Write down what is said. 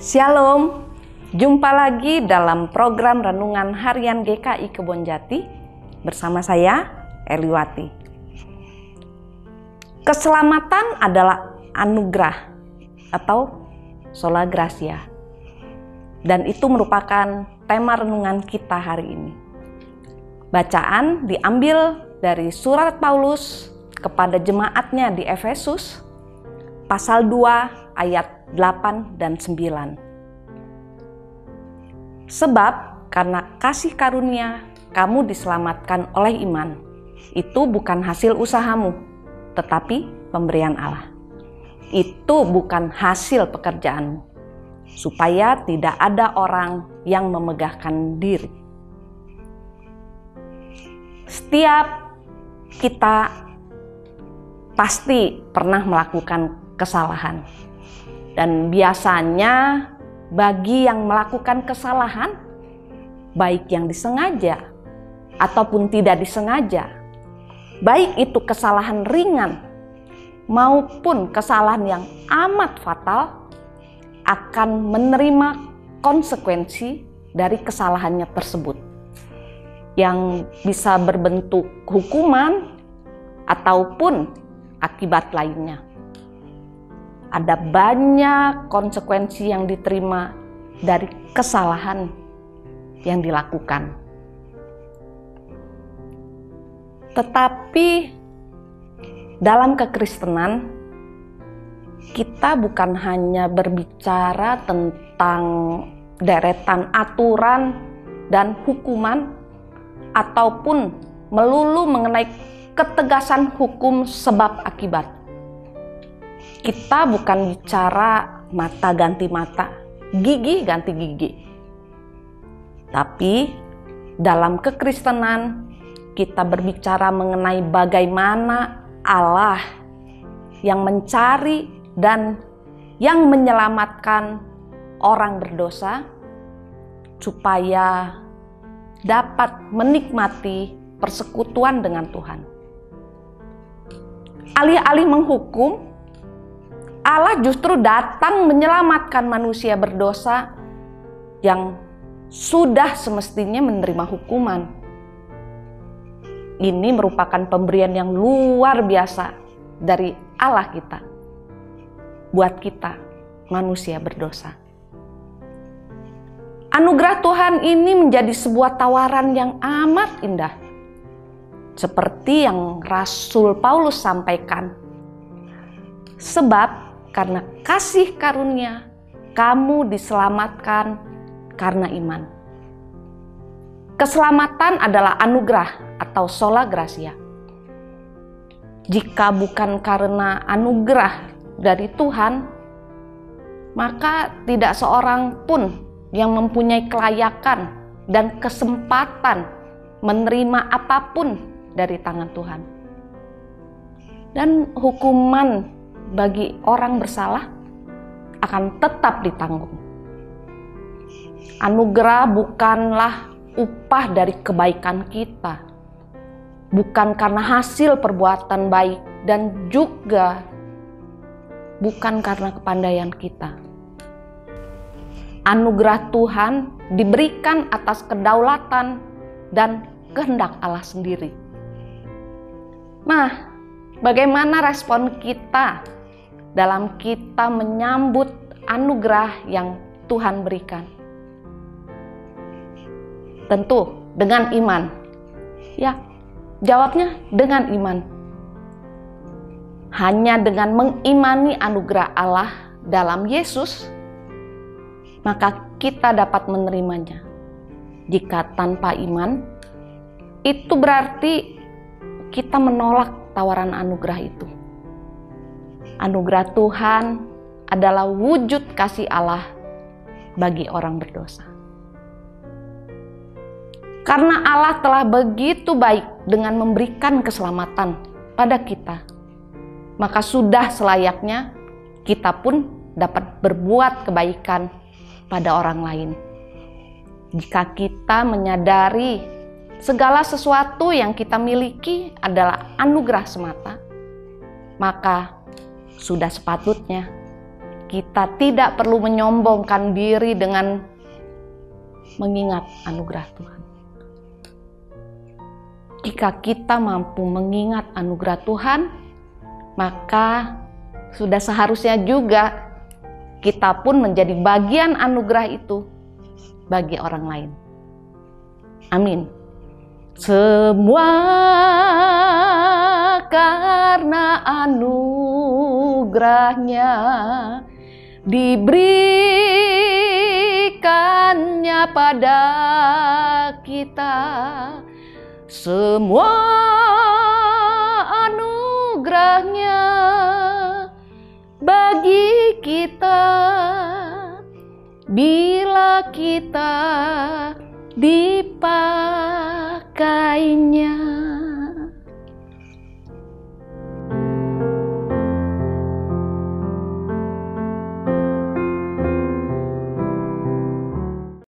Shalom, jumpa lagi dalam program Renungan Harian GKI Kebonjati bersama saya, Eliwati. Keselamatan adalah anugerah atau sola gratia, dan itu merupakan tema renungan kita hari ini. Bacaan diambil dari surat Paulus kepada jemaatnya di Efesus, pasal 2 ayat 8 dan 9. Sebab karena kasih karunia kamu diselamatkan oleh iman. Itu bukan hasil usahamu, tetapi pemberian Allah. Itu bukan hasil pekerjaanmu, supaya tidak ada orang yang memegahkan diri. Setiap kita pasti pernah melakukan kesalahan. Dan biasanya bagi yang melakukan kesalahan, baik yang disengaja ataupun tidak disengaja, baik itu kesalahan ringan maupun kesalahan yang amat fatal, akan menerima konsekuensi dari kesalahannya tersebut, yang bisa berbentuk hukuman ataupun akibat lainnya. Ada banyak konsekuensi yang diterima dari kesalahan yang dilakukan. Tetapi dalam kekristenan, kita bukan hanya berbicara tentang deretan aturan dan hukuman, ataupun melulu mengenai ketegasan hukum sebab akibat. Kita bukan bicara mata ganti mata, gigi ganti gigi. Tapi dalam kekristenan kita berbicara mengenai bagaimana Allah yang mencari dan yang menyelamatkan orang berdosa supaya dapat menikmati persekutuan dengan Tuhan. Alih-alih menghukum, Allah justru datang menyelamatkan manusia berdosa yang sudah semestinya menerima hukuman. Ini merupakan pemberian yang luar biasa dari Allah kita, buat kita manusia berdosa. Anugerah Tuhan ini menjadi sebuah tawaran yang amat indah, seperti yang Rasul Paulus sampaikan. Sebab karena kasih karunia kamu diselamatkan karena iman. Keselamatan adalah anugerah atau sola gratia. Jika bukan karena anugerah dari Tuhan, maka tidak seorang pun yang mempunyai kelayakan dan kesempatan menerima apapun dari tangan Tuhan. Dan hukuman bagi orang bersalah akan tetap ditanggung. Anugerah bukanlah upah dari kebaikan kita, bukan karena hasil perbuatan baik, dan juga bukan karena kepandaian kita. Anugerah Tuhan diberikan atas kedaulatan dan kehendak Allah sendiri. Nah, bagaimana respon kita dalam kita menyambut anugerah yang Tuhan berikan? Tentu dengan iman. Ya, jawabnya dengan iman. Hanya dengan mengimani anugerah Allah dalam Yesus, maka kita dapat menerimanya. Jika tanpa iman, itu berarti kita menolak tawaran anugerah itu. Anugerah Tuhan adalah wujud kasih Allah bagi orang berdosa. Karena Allah telah begitu baik dengan memberikan keselamatan pada kita, maka sudah selayaknya kita pun dapat berbuat kebaikan pada orang lain. Jika kita menyadari segala sesuatu yang kita miliki adalah anugerah semata, maka sudah sepatutnya kita tidak perlu menyombongkan diri dengan mengingat anugerah Tuhan. Jika kita mampu mengingat anugerah Tuhan, maka sudah seharusnya juga kita pun menjadi bagian anugerah itu bagi orang lain. Amin. Semua karena anugerahnya diberikannya pada kita. Semua anugerahnya bagi kita bila kita dipakainya.